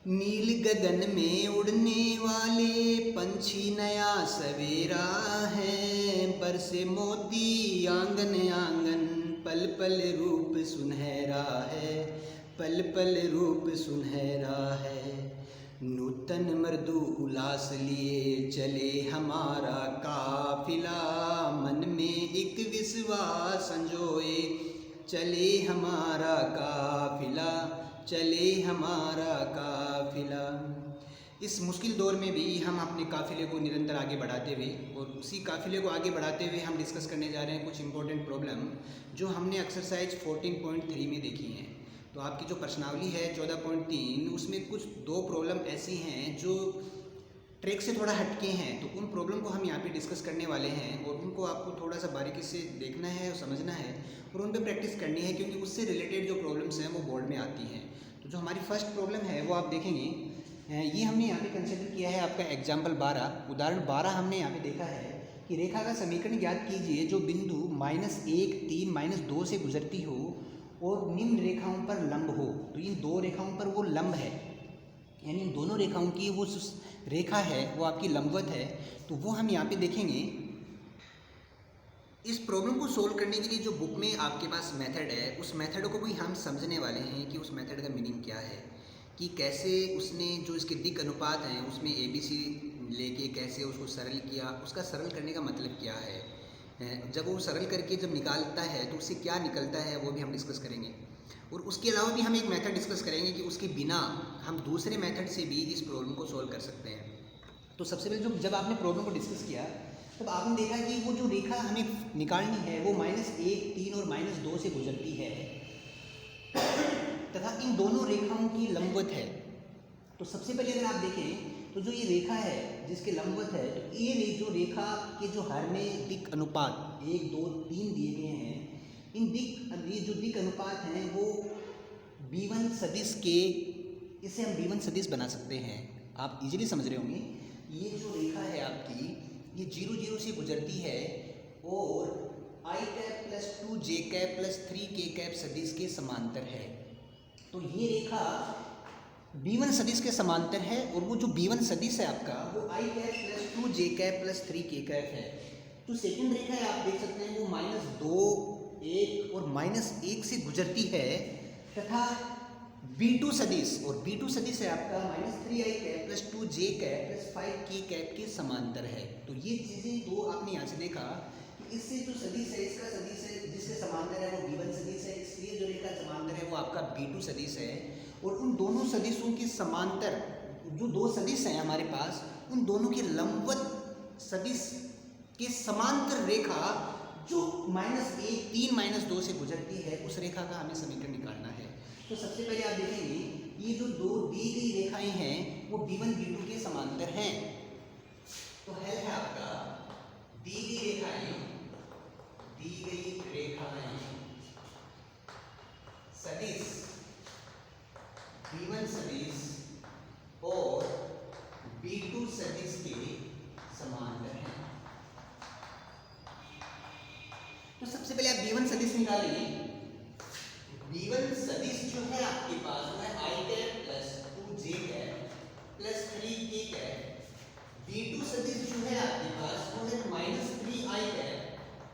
नील गगन में उड़ने वाले पंछी नया सवेरा है। बरसे मोती आंगन आंगन, पल पल रूप सुनहरा है, पल पल रूप सुनहरा है। नूतन मृदु उल्लास लिए चले हमारा काफिला, मन में एक विश्वास संजोए चले हमारा काफिला, चले हमारा काफिला। इस मुश्किल दौर में भी हम अपने काफ़िले को निरंतर आगे बढ़ाते हुए, और उसी काफ़िले को आगे बढ़ाते हुए हम डिस्कस करने जा रहे हैं कुछ इंपॉर्टेंट प्रॉब्लम जो हमने एक्सरसाइज 14.3 में देखी हैं। तो आपकी जो प्रश्नावली है 14.3, उसमें कुछ दो प्रॉब्लम ऐसी हैं जो ट्रैक से थोड़ा हटके हैं। तो उन प्रॉब्लम को हम यहाँ पे डिस्कस करने वाले हैं और उनको आपको थोड़ा सा बारीकी से देखना है और समझना है और उन पर प्रैक्टिस करनी है, क्योंकि उससे रिलेटेड जो प्रॉब्लम्स हैं वो बोर्ड में आती हैं। तो जो हमारी फर्स्ट प्रॉब्लम है वो आप देखेंगे, ये हमने यहाँ पे कंसिडर किया है आपका एग्जाम्पल 12, उदाहरण 12 हमने यहाँ पे देखा है कि रेखा का समीकरण ज्ञात कीजिए जो बिंदु -1, 3, -2 से गुजरती हो और निम्न रेखाओं पर लंब हो। तो इन दो रेखाओं पर वो लंब है, यानी इन दोनों रेखाओं की वो रेखा है वो आपकी लंबवत है। तो वो हम यहाँ पे देखेंगे। इस प्रॉब्लम को सोल्व करने के लिए जो बुक में आपके पास मेथड है, उस मेथड को भी हम समझने वाले हैं कि उस मेथड का मीनिंग क्या है, कि कैसे उसने जो इसके दिक् अनुपात हैं उसमें ABC लेके कैसे उसको सरल किया, उसका सरल करने का मतलब क्या है, जब वो सरल करके जब निकालता है तो उससे क्या निकलता है वो भी हम डिस्कस करेंगे। और उसके अलावा भी हम एक मेथड डिस्कस करेंगे कि उसके बिना हम दूसरे मेथड से भी इस प्रॉब्लम को सोल्व कर सकते हैं। तो सबसे पहले जब आपने प्रॉब्लम को डिस्कस किया तब आपने देखा कि वो जो रेखा हमें निकालनी है वो -1, 3 और -2 से गुजरती है तथा इन दोनों रेखाओं की लंबवत है। तो सबसे पहले अगर आप देखें तो जो ये रेखा है जिसके लंबवत है, तो ये जो रेखा के जो हर में दिक् अनुपात 1, 2, 3 दिए गए हैं, ये जो दिक् अनुपात हैं वो B1 सदिश के, इसे हम B1 सदिश बना सकते हैं। आप इजीली समझ रहे होंगे। ये जो रेखा है आपकी ये 0, 0 से गुजरती है और i cap plus 2j cap plus 3k cap सदिश के समांतर है। तो ये रेखा B1 सदिश के समांतर है और वो जो B1 सदिश है आपका वो i cap plus 2j cap plus 3k cap है। तो सेकंड रेखा है आप देख सकते हैं वो -2, 1 और -1 से गुजरती है तथा B2 सदिश, और B2 सदिश है आपका -3i cap plus 2j cap plus 5k cap के समांतर है। तो ये चीज़ें दो आपने यहाँ से देखा कि इससे जो सदिश है, इसका सदिश है जिसके समांतर है वो B1 सदिश है, इसलिए जो रेखा समांतर है वो आपका B2 सदिश है। और उन दोनों सदिशों के समांतर जो दो सदिश हैं हमारे पास, उन दोनों के लंबवत सदिश के समांतर रेखा जो -1, 3, -2 से गुजरती है, उस रेखा का हमें समीकरण निकालना है। तो सबसे पहले आप देखेंगे ये जो दो दी गई रेखाएं हैं वो B1, B2 के समांतर हैं। तो है आपका दी गई रेखाएं सदिश B1 सदिश और B2 सदिश के समांतर हैं। तो सबसे पहले आप B1 सदिश निकालेंगे। B1 सदिश जो है आपके पास वो है i cap plus 2j cap plus 3k cap. B2 सदिश जो है आपके पास वो है -3i cap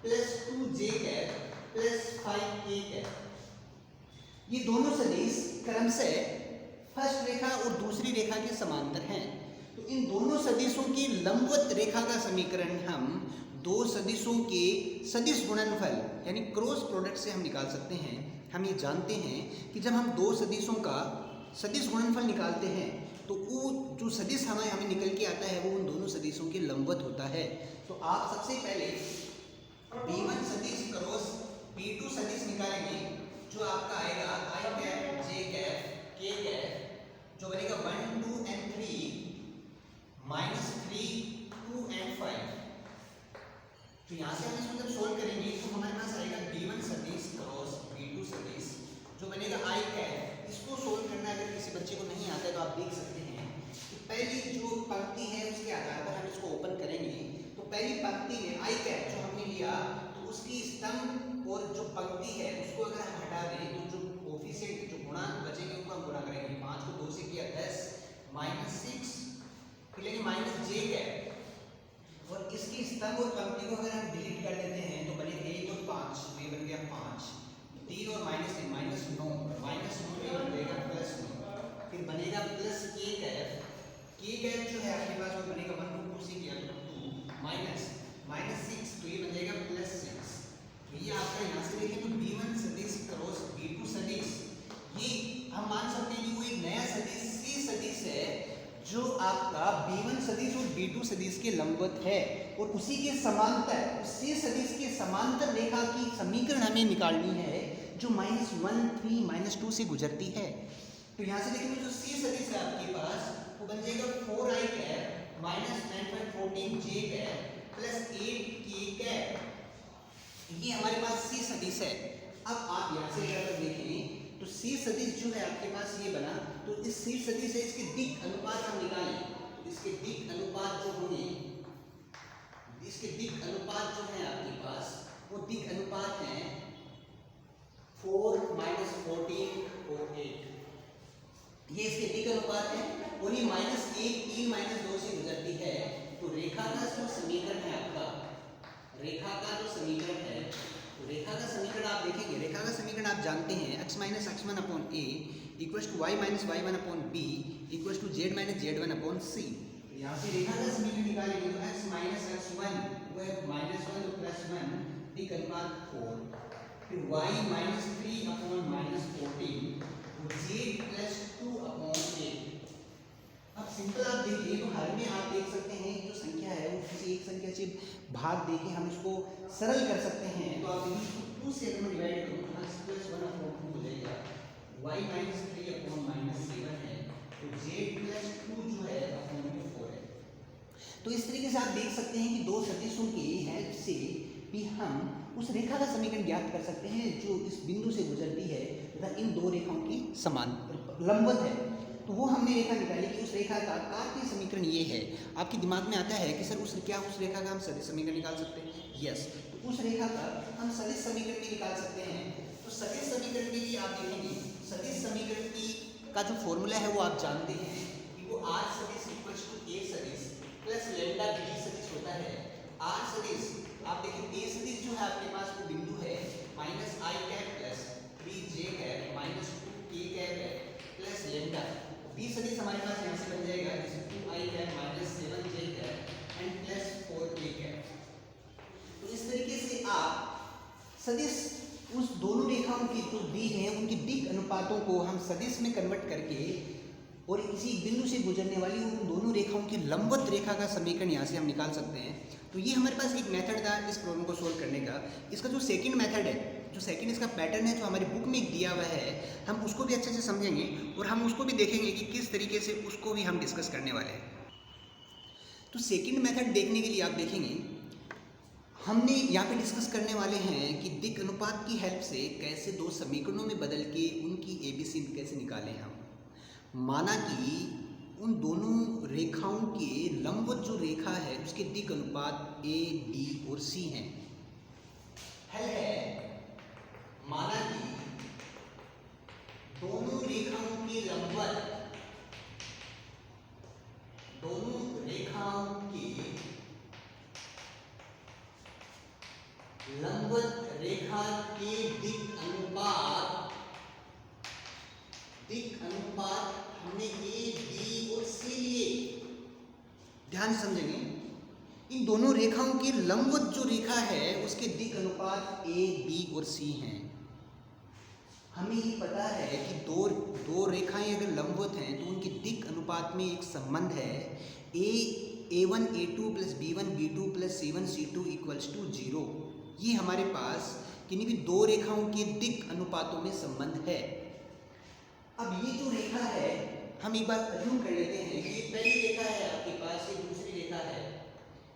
plus 2j cap plus 5k cap. ये दोनों सदिश क्रमशः फर्स्ट रेखा और दूसरी रेखा के समांतर हैं। तो इन दोनों सदिशों की लंबवत रेखा का समीकरण हम दो सदिशों के सदिश गुणनफल यानी क्रॉस प्रोडक्ट से हम निकाल सकते हैं। हम ये जानते हैं कि जब हम दो सदिशों का सदिश गुणनफल निकालते हैं तो वो जो सदिश हमें निकल के आता है वो उन दोनों सदिशों के लंबवत होता है। तो आप सबसे पहले B1 सदिश क्रॉस B2 सदिश निकालेंगे, जो आपका आएगा i cap j cap k cap, जो बनेगा 1, 2 and 3 -3, 2 and 5। तो यहाँ से हम इसको जब सोल्व करेंगे तो हमारे पास आएगा B1 सदिश क्रॉस B2 सदिश, जो बनेगा i कैप। इसको सोल्व करना अगर किसी बच्चे को नहीं आता है तो आप देख सकते हैं कि पहली जो पंक्ति है उसके आधार पर हम इसको ओपन करेंगे। तो पहली पंक्ति में i कैप जो हमने लिया तो उसकी स्तंभ और जो पंक्ति है उसको अगर हम हटा दें तो जो कोफिशिएंट जो गुणांक बचेंगे उनको हम गुणा करेंगे। 5 को 2 से किया 10, स्तंभ और पंक्ति को अगर हम डिलीट कर देते हैं तो बनेगा 1 और 5, तो ये बन गया 5, 3 और -3 -9, -9 तो ये बन जाएगा +9, फिर बनेगा प्लस k कैप जो है आपके पास वो बनेगा 1 2 2 किया तो 2 -6 तो ये बन जाएगा +6। तो ये आपका यहाँ से देखें तो b1 सदिश क्रॉस b2 सदिश, ये हम मान सकते हैं कि वो एक नया सदिश c सदिश है जो आपका b1 सदिश और b2 सदिश के लंबवत है, और उसी के समांतर, उसी सदिश के समांतर रेखा की समीकरण हमें निकालनी है जो -1 3 -2 से गुजरती है। तो यहाँ से देखिए जो c सदिश है आपके पास वो बन जाएगा 4i cap -9 14 j cap plus 8k cap, ये हमारे पास c सदिश है। अब आप यहाँ से अगर देखें तो c सदिश जो है आपके पास ये बना, तो इस c सदिश से इसके दिक् अनुपात हम निकालें, तो इसके दिक् अनुपात जो होंगे, इसके दिक् अनुपात जो है आपके पास वो दिक् अनुपात है 4 -14 और 8, ये इसके दिक् अनुपात है, और ये -1 3 -2 से गुजरती है। तो रेखा का जो समीकरण है आपका, रेखा का जो समीकरण है, तो रेखा का समीकरण आप देखेंगे, रेखा का समीकरण आप जानते हैं x - x1 upon a equals to y - y1 upon b equals to z - z1 upon c। यहाँ से रेखा का समीकरण निकालेंगे तो x - x1 वो है -1 और +1 दिक् अनुपात 4, फिर y -3 अपॉन -14 z + 2 अपॉन 8। अब सिंपल आप देखिए तो हर में आप देख सकते हैं जो संख्या है वो किसी एक संख्या से भाग देके हम इसको सरल कर सकते हैं। तो आप इसको 2 से अगर डिवाइड करो तो x + 1 अपॉन 2 हो जाएगा, y -3 अपॉन -7 है, तो z + 2 जो है अपॉन 4 है। तो इस तरीके से आप देख सकते हैं कि दो सदिशों की हेल्प से भी हम उस रेखा का समीकरण ज्ञात कर सकते हैं जो इस बिंदु से गुजरती है तथा इन दो रेखाओं की समान लंबवत है। तो वो हमने रेखा निकाली कि उस रेखा का कार्तीय समीकरण ये है। आपके दिमाग में आता है कि सर उस रेखा का हम सदिश समीकरण निकाल सकते हैं? यस, तो उस रेखा का हम सदिश समीकरण भी निकाल सकते हैं। तो सदिश समीकरण के लिए आप देखेंगे सदिश समीकरण की का जो फॉर्मूला है वो आप जानते हैं कि वो r सदिश इक्वल्स टू a सदिश प्लस लैम्डा b सदिश होता है। r सदिश आप देखिए a सदिश जो है आपके पास वो बिंदु है -i cap plus 3j cap -2k cap है प्लस लैम्डा। b सदिश हमारे पास यहाँ से बन जाएगा जैसे 2i cap -7j cap and plus 4k cap. तो इस तरीके से आप सदिश उस दोनों रेखाओं की जो दी हैं उनके दिक् अनुपातों को हम सदिश में कन्वर्ट करके और इसी बिंदु से गुजरने वाली उन दोनों रेखाओं की लंबवत रेखा का समीकरण यहाँ से हम निकाल सकते हैं। तो ये हमारे पास एक मेथड था इस प्रॉब्लम को सोल्व करने का। इसका जो सेकंड मेथड है, जो सेकंड इसका पैटर्न है जो हमारी बुक में दिया हुआ है, हम उसको भी अच्छे से समझेंगे और हम उसको भी देखेंगे कि किस तरीके से उसको भी हम डिस्कस करने वाले हैं। तो सेकंड मेथड देखने के लिए आप देखेंगे हमने यहाँ पे डिस्कस करने वाले हैं कि दिक् अनुपात की हेल्प से कैसे दो समीकरणों में बदल के उनकी एबीसी कैसे निकालें हम। माना कि उन दोनों रेखाओं के लंबवत जो रेखा है उसके दिक् अनुपात ए बी और सी हैं। हल है माना कि दोनों रेखाओं के लंबवत, दोनों रेखाओं के लंबवत रेखा के दिक् अनुपात हमने ए बी और सी लिए। ध्यान से समझेंगे इन दोनों रेखाओं की लंबवत जो रेखा है उसके दिक् अनुपात ए बी और सी हैं। हमें ये पता है कि दो रेखाएं अगर लंबवत हैं तो उनके दिक् अनुपात में एक संबंध है a1 a2 plus b1 b2 plus c1 c2 equals to 0। ये हमारे पास किन्हीं भी दो रेखाओं के दिक् अनुपातों में संबंध है। अब ये जो रेखा है हम एक बार अज्यूम कर लेते हैं कि ये पहली रेखा है आपके पास, ये दूसरी रेखा है,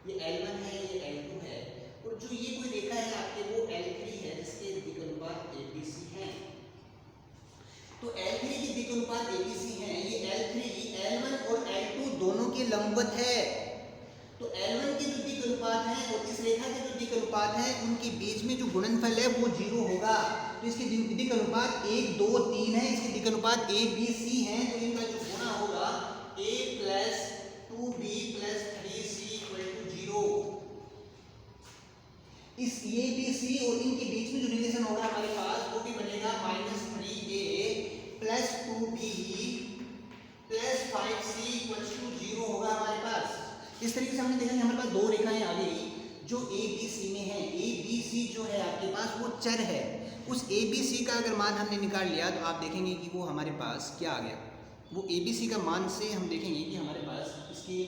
ये L1 है, ये L2 है, और जो ये कोई रेखा है आपके वो L3 है जिसके दिक् अनुपात ABC हैं। तो L3 के दिक् अनुपात ABC हैं, ये L3 L1 और L2 दोनों के लंबवत है। तो L1 के जो दिक् अनुपात हैं और इस रेखा के जो दिक् अनुपात हैं उनके बीच में जो गुणनफल है वो 0 होगा। तो इसके दिक् अनुपात 1 2 3 है, इसके दिक् अनुपात A B C हैं, तो इनका जो गुणा होगा A plus 2B plus 3C equal to 0। C और इनके बीच में जो रिलेशन होगा हमारे पास वो भी बनेगा -3a plus 2b plus 5c equals to 0 होगा हमारे पास। इस तरीके से हमने देखा कि हमारे पास दो रेखाएं आ गई जो ए बी सी में है। ए बी सी जो है आपके पास वो चर है। उस ए बी सी का अगर मान हमने निकाल लिया तो आप देखेंगे कि वो हमारे पास क्या आ गया, वो ए बी सी का मान से हम देखेंगे कि हमारे पास इसके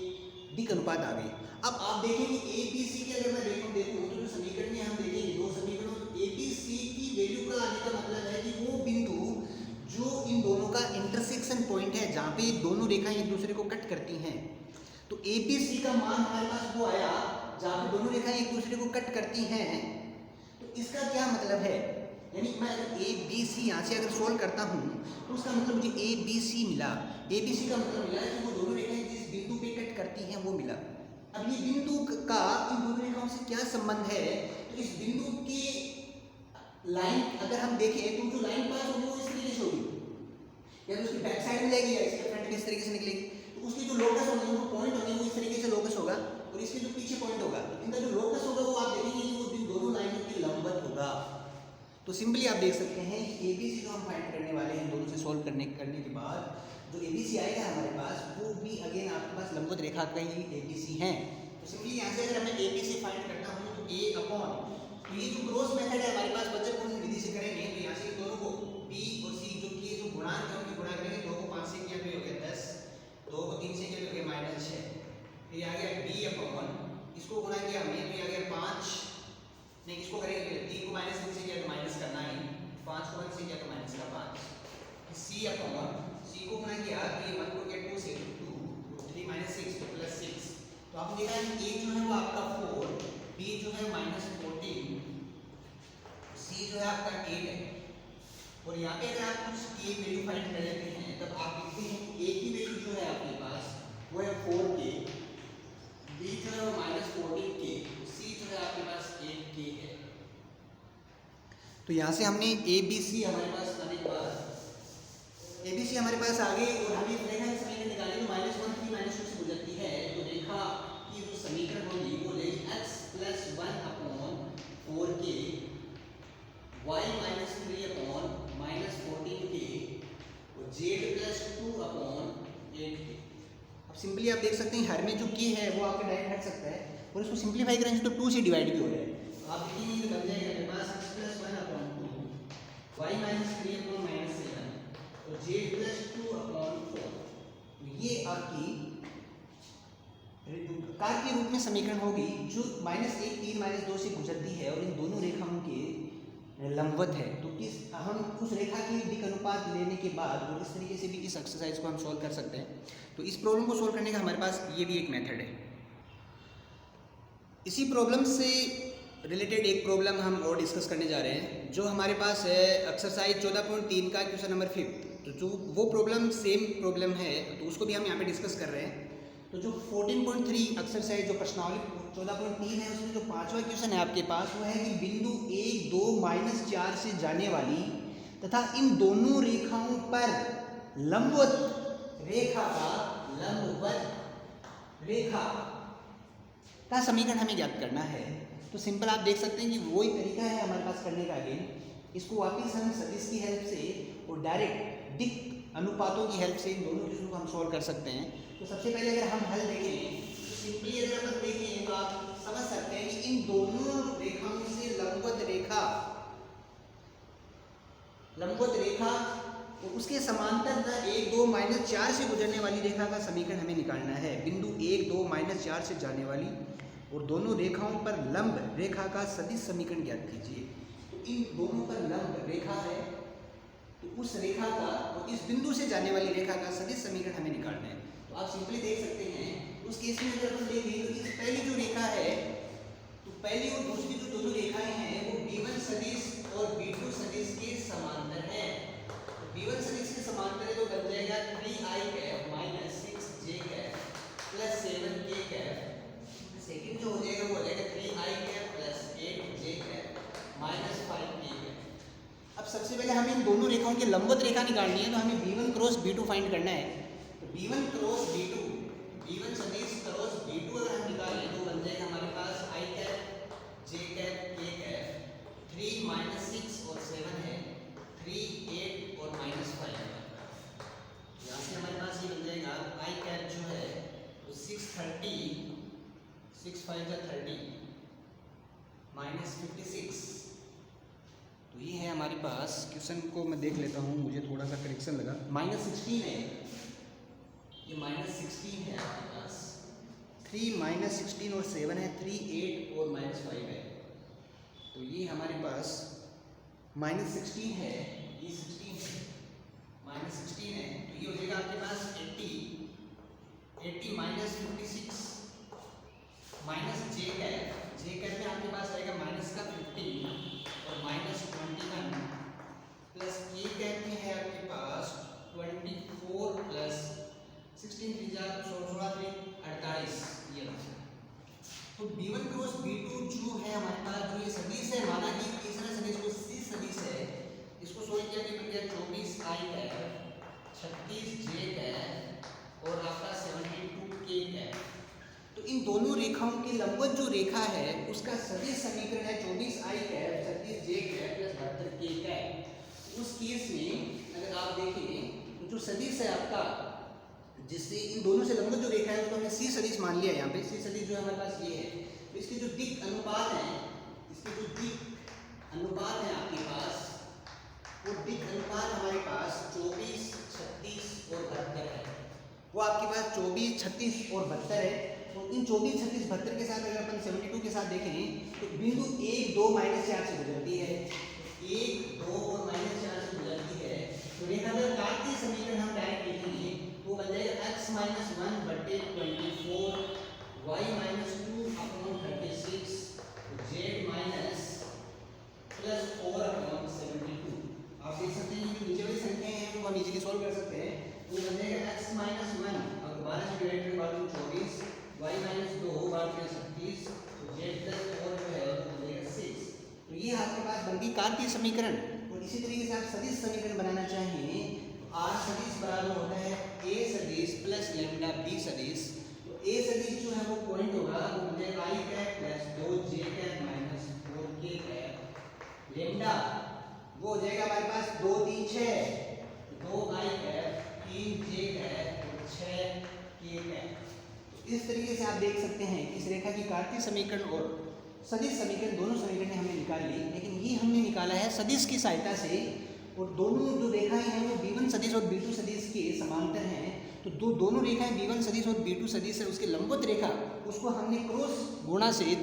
दिक् अनुपात आ गए। अब आप देखेंगे ए बी सी के अगर मैं देखूँ तो जो समीकरण में हम देखेंगे दो समीकरणों ए बी सी की वैल्यू का आने का मतलब है कि वो बिंदु जो इन दोनों का इंटरसेक्शन पॉइंट है, जहाँ पे दोनों रेखाएं एक दूसरे को कट करती हैं, तो ए बी सी का मान हमारे पास वो आया जहाँ पे दोनों रेखाएं एक दूसरे को कट करती हैं। तो इसका क्या मतलब है, यानी मैं अगर ए बी सी यहाँ से अगर सोल्व करता हूँ तो उसका मतलब मुझे ए बी सी मिला। ए बी सी का मतलब मिला कि वो दोनों रेखाएं जिस बिंदु पे कट करती हैं वो मिला। अब ये बिंदु का इन दोनों रेखाओं से क्या संबंध है, तो इस बिंदु की लाइन अगर हम देखें तो जो लाइन पास होगी वो इस तरीके से होगी, या तो उसकी बैक साइड में जाएगी या इसके फ्रंट में इस तरीके से निकलेगी। तो उसके जो लोकस होंगे, जो पॉइंट होंगे वो इस तरीके से लोकस होगा और इसके जो पीछे पॉइंट होगा इनका जो लोकस होगा वो आप देखेंगे कि वो दोनों लाइनों के लंबवत होगा। तो सिंपली आप देख सकते हैं ए बी सी जो हम फाइंड करने वाले हैं दोनों से सोल्व करने के बाद जो ए बी सी आएगा हमारे पास वो भी अगेन आपके पास लंबवत रेखा का ही ए बी सी है। तो सिंपली यहाँ से अगर हमें ए बी सी फाइंड करना हो तो ए अपॉन, तो ये जो क्रॉस मेथड है हमारे पास बच्चन विधि से करेंगे तो यहाँ से दोनों को बी और सी जो कि जो गुणांक है उनके गुणा करेंगे, 2 को 5 से किया तो हो गया 10, 2 को 3 से किया तो हो गया -6, फिर आ गया बी अपॉन, इसको गुणा किया हमने तो आ गया 5, नहीं इसको करेंगे 3 को -3 से किया तो माइनस का 9, 5 को 1 से किया तो माइनस का 5, सी अपॉन, सी को गुणा किया तो ये 1 को किया 2 से 2, 3 -6 तो +6। तो आपने देखा कि ए जो है वो आपका 4, बी जो है -14, सी जो है आपका 8 है। और यहाँ पे अगर आप कुछ के वैल्यू फाइंड कर लेते हैं तब आप देखते हैं कि ए की वैल्यू जो है आपके पास वो है 4k, बी जो है वो -14k, सी जो है आपके पास 8k है। तो यहाँ से हमने ए बी सी हमारे पास आने के बाद ए बी सी हमारे पास आ गई और हमें रेखा की समीकरण निकालनी तो -1 3 -2 से गुजरती है। तो रेखा की जो समीकरण होगी वो लेगी x + 1 upon 4k, y - 3 upon -14k और z + 2 अपॉन 8k। अब सिंपली आप देख सकते हैं हर में जो k है वो आपका डायरेक्ट हट सकता है और इसको सिंपलीफाई करेंगे तो 2 से डिवाइड भी हो जाएगा। तो आप देखेंगे ये बन जाएगा मेरे पास x + 1 अपॉन 2, y - 3 अपॉन -7 और z + 2 अपॉन 4। ये आपकी कार के रूप में समीकरण होगी जो -1 3 -2 से गुजरती है और इन दोनों रेखाओं के लंबवत है। तो किस हम उस रेखा के दिक् अनुपात लेने के बाद और इस तरीके से भी इस एक्सरसाइज को हम सॉल्व कर सकते हैं। तो इस प्रॉब्लम को सॉल्व करने का हमारे पास ये भी एक मेथड है। इसी प्रॉब्लम से रिलेटेड एक प्रॉब्लम हम और डिस्कस करने जा रहे हैं जो हमारे पास है एक्सरसाइज 14.3 का क्वेश्चन नंबर 5। तो जो वो प्रॉब्लम सेम प्रॉब्लम है तो उसको भी हम यहाँ पे डिस्कस कर रहे हैं। तो जो 14.3 एक्सरसाइज जो प्रश्नावली 14.3 है उसमें जो 5वां क्वेश्चन है आपके पास वो है कि बिंदु 1 2 -4 से जाने वाली तथा इन दोनों रेखाओं पर लंबवत रेखा का समीकरण हमें ज्ञात करना है। तो सिंपल आप देख सकते हैं कि वही तरीका है हमारे पास करने का। अगेन इसको वापिस हम सदिश की हेल्प से और डायरेक्ट दिक् अनुपातों की हेल्प से इन दोनों चीज़ों को हम सॉल्व कर सकते हैं। तो सबसे पहले अगर हम हल देखें तो सिंपली अगर हम देखें तो आप समझ सकते हैं कि इन दोनों रेखाओं से लंबवत रेखा तो उसके समांतर 1 2 -4 से गुजरने वाली रेखा का समीकरण हमें निकालना है। बिंदु 1 2 -4 से जाने वाली और दोनों रेखाओं पर लंब रेखा का सदिश समीकरण ज्ञात कीजिए। तो इन दोनों पर लंब रेखा है तो उस रेखा का और इस बिंदु से जाने वाली रेखा का सदिश समीकरण हमें निकालना है। तो आप सिंपली देख सकते हैं उस केस में अगर हम देखें तो इस पहली जो रेखा है तो पहली और दूसरी जो दोनों रेखाएं हैं वो b1 सदिश और b2 सदिश के समांतर है। तो b1 सदिश के समांतर है तो बन जाएगा 3i cap - 6j cap + 7k cap. Second जो हो जाएगा वो हो जाएगा 3i cap + 8j cap - 5k cap. अब सबसे पहले हमें इन दोनों रेखाओं की लंबवत रेखा निकालनी है तो हमें b1 क्रॉस b2 फाइंड करना है। तो b1 क्रॉस b2 b1 सदिश क्रॉस b2 अगर हम निकालें तो बन जाएगा हमारे पास i cap j cap k cap 3 minus 6 और 7 है 3 8 और माइनस 5। यहाँ से हमारे पास ये बन जाएगा आई कैप जो है वो 630 6 5 जा 30 माइनस 56। तो ये है हमारे पास, क्वेश्चन को मैं देख लेता हूँ, मुझे थोड़ा सा करेक्शन लगा, माइनस 16 है ये, माइनस 16 है आपके पास, 3 माइनस 16 और 7 है 3 8 और माइनस 5 है। तो ये हमारे पास माइनस 16 है, ये 16 है, माइनस 16 है, तो ये हो जाएगा आपके पास 80 माइनस 56 माइनस जे कैप में आपके पास आएगा माइनस का 15 और माइनस 21 प्लस के कैप में है आपके पास 24 प्लस 16 3 16 3 48। ये तो b1 क्रॉस b2 जो है हमारे पास, जो ये सदिश है, माना कि तीसरा सदिश को सी सदिश है, इसको सॉल्व किया कि बन गया 24 आई कैप 36 जे कैप और आपका 72 के कैप। तो इन दोनों रेखाओं के लंबवत जो रेखा है उसका सदिश समीकरण है 24 आई कैप 36 जे कैप प्लस 72 के कैप। उस केस में अगर आप देखें तो जो सदिश है आपका, जिससे इन दोनों से लंबवत जो रेखा है उसको हमने सी सदिश मान लिया। यहाँ पे सी सदिश जो है हमारे पास ये है, तो इसके जो दिक् अनुपात है, इसके जो दिक् अनुपात है आपके पास, वो दिक् अनुपात हमारे पास 24 36 और 72 है। वो आपके पास 24 36 और 72 है। तो इन 24 36 72 के साथ अगर अपन 72 के साथ देखें तो बिंदु 1 2 माइनस 4 से गुजरती है, 1 2 और माइनस 4 से गुजरती है। तो रेखा का कार्तीय समीकरण हम डायरेक्ट लिखेंगे तो बन जाएगा x माइनस 1 बटे 24 y minus 2 upon 36 z minus plus 4 upon 72। आप देख सकते हैं कि नीचे वाली संख्याएं हैं वो हम इजीली सॉल्व कर सकते हैं। तो बन जाएगा x माइनस 1 और 12 से डिवाइड करके बाद 24 y माइनस 2 बार 36 तो z प्लस 4 जो है वो बन जाएगा 6। तो ये आपके पास बन गई कार्तीय समीकरण। और इसी तरीके से आप सदिश समीकरण बनाना चाहें तो r सदिश बराबर होता है a सदिश प्लस लैम्डा b सदिश। तो a सदिश जो है वो पॉइंट होगा, वो बन जाएगा i cap plus 2j cap minus 4k cap. Lambda वो हो जाएगा हमारे पास 2 3 6 2i cap 3j cap 6k cap. इस तरीके से आप देख सकते हैं इस रेखा की कार्तीय समीकरण और सदिश समीकरण दोनों समीकरण हमने निकाल ली, लेकिन ये हमने निकाला है सदिश की सहायता से। और दोनों जो रेखाएं हैं वो b1 सदिश और b2 सदिश के समांतर हैं। तो दोनों रेखाएं b1 सदिश और b2 सदिश है, उसके लंबवत रेखा उसको हमने क्रॉस गुणा से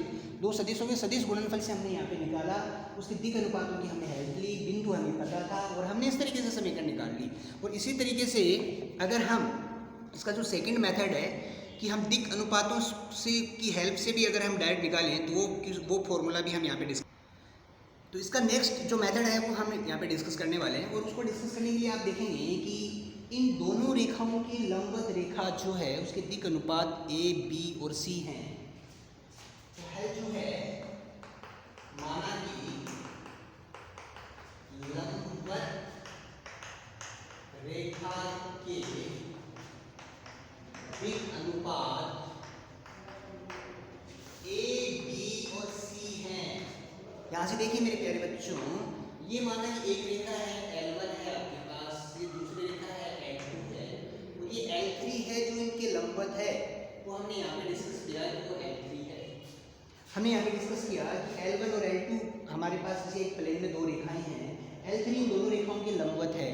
दो सदिशों के सदिश गुणनफल से हमने यहाँ पे निकाला, उसके दिक् अनुपातों की हमने हेल्प ली, बिंदु हमें पता था और हमने इस तरीके से समीकरण निकाल ली। और इसी तरीके से अगर हम इसका जो सेकंड मेथड है कि हम दिक् अनुपातों से की हेल्प से भी अगर हम डायरेक्ट निकालें तो वो फॉर्मूला भी हम यहाँ पे तो इसका नेक्स्ट जो मेथड है वो हम यहाँ पे डिस्कस करने वाले हैं। और उसको डिस्कस करने के लिए आप देखेंगे कि इन दोनों रेखाओं की लंबवत रेखा जो है उसके दिक् अनुपात a, b और c हैं। तो है जो है माना कि लंबवत रेखा के दिक् अनुपात a, b और c हैं। यहाँ से देखिए मेरे प्यारे बच्चों, ये माना कि एक रेखा है L1 है आपके पास, ये दूसरी रेखा है L2 है, तो ये L3 है जो इनके लंबवत है। तो हमने यहाँ पे डिस्कस किया कि वो L3 है। हमने यहाँ पे डिस्कस किया कि L1 और L2 हमारे पास जैसे एक प्लेन में दो रेखाएं हैं, L3 इन दोनों रेखाओं के लंबवत है।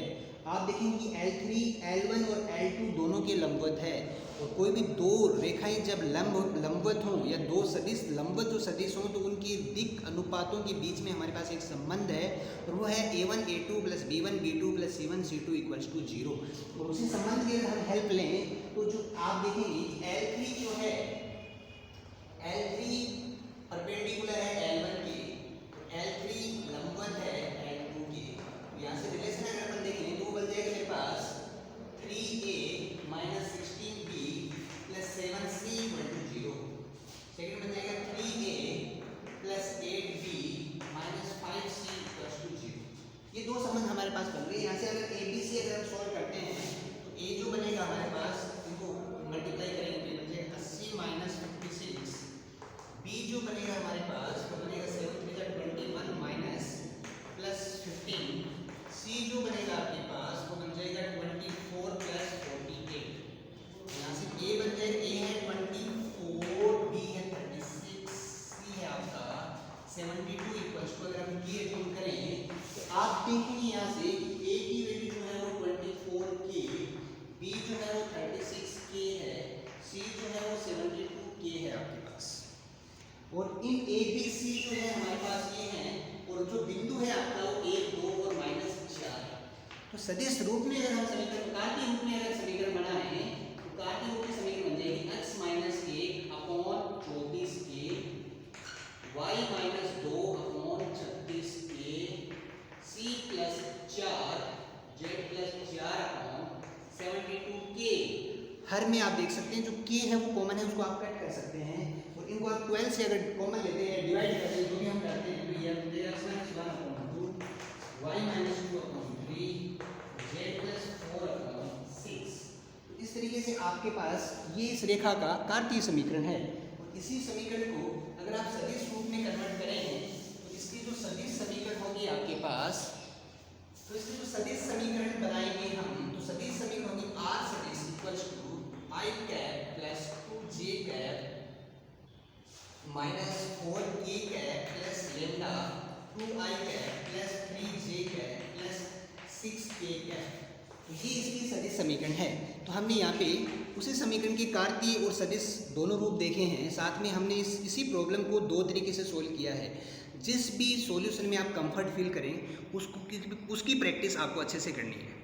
आप देखेंगे कि L3 L1 और L2 दोनों के लंबवत है। और कोई भी दो रेखाएं जब लंबवत हों या दो सदिश लंबवत जो सदिश हों तो उनकी दिक् अनुपातों के बीच में हमारे पास एक संबंध है और वो है a1 a2 plus b1 b2 plus c1 c2 equals to 0। और उसी संबंध की अगर हम हेल्प लें तो जो आप देखेंगे कि L3 जो है L3 परपेंडिकुलर है L1 के, तो L3 लंबवत है L2 के। यहाँ से रिलेशन अगर अपन देखें तो वो बन जाएगा मेरे पास 3a minus 16b plus 7c equal to 0। Second बन जाएगा 3a plus 8b minus 5c equal to 0। ये दो संबंध हमारे पास बन गए। यहाँ से अगर abc अगर हम सॉल्व करते हैं तो a जो बनेगा हमारे पास, इनको मल्टीप्लाई करेंगे बन जाएगा 80 इन ए बी सी जो है हमारे पास ये हैं, और जो बिंदु है आपका वो 1, 2 और -4 है। तो सदिश रूप में अगर हम समीकरण कार्तीय रूप में अगर समीकरण बनाएं तो कार्तीय रूप में समीकरण बन जाएगी x - 1 upon 24a y - 2 upon 36a c + 4 z + 4 upon 72k। हर में आप देख सकते हैं जो k है वो कॉमन है, उसको आप कट कर सकते हैं, और इनको आप 12 से अगर कॉमन लेते हैं, डिवाइड करते हैं, जो भी हम करते हैं, तो ये हो जाएगा x - 1 upon 2 y - 2 upon 3 z + 4 upon 6। तो इस तरीके से आपके पास ये इस रेखा का कार्तीय समीकरण है। और इसी समीकरण को अगर आप सदिश रूप में कन्वर्ट करें तो इसकी जो सदिश समीकरण होगी आपके पास, तो इसके जो सदिश समीकरण बनाएंगे हम, तो सदिश समीकरण होगी r सदिश equals to I cap plus 2j cap minus 4k cap plus lambda 2I cap plus 3j cap plus 6k cap. तो ये इसकी सदिश समीकरण है। तो हमने यहाँ पे उसी समीकरण के कार्तीय और सदिश दोनों रूप देखे हैं, साथ में हमने इसी प्रॉब्लम को दो तरीके से सोल्व किया है। जिस भी सॉल्यूशन में आप कंफर्ट फील करें उसकी प्रैक्टिस आपको अच्छे से करनी है।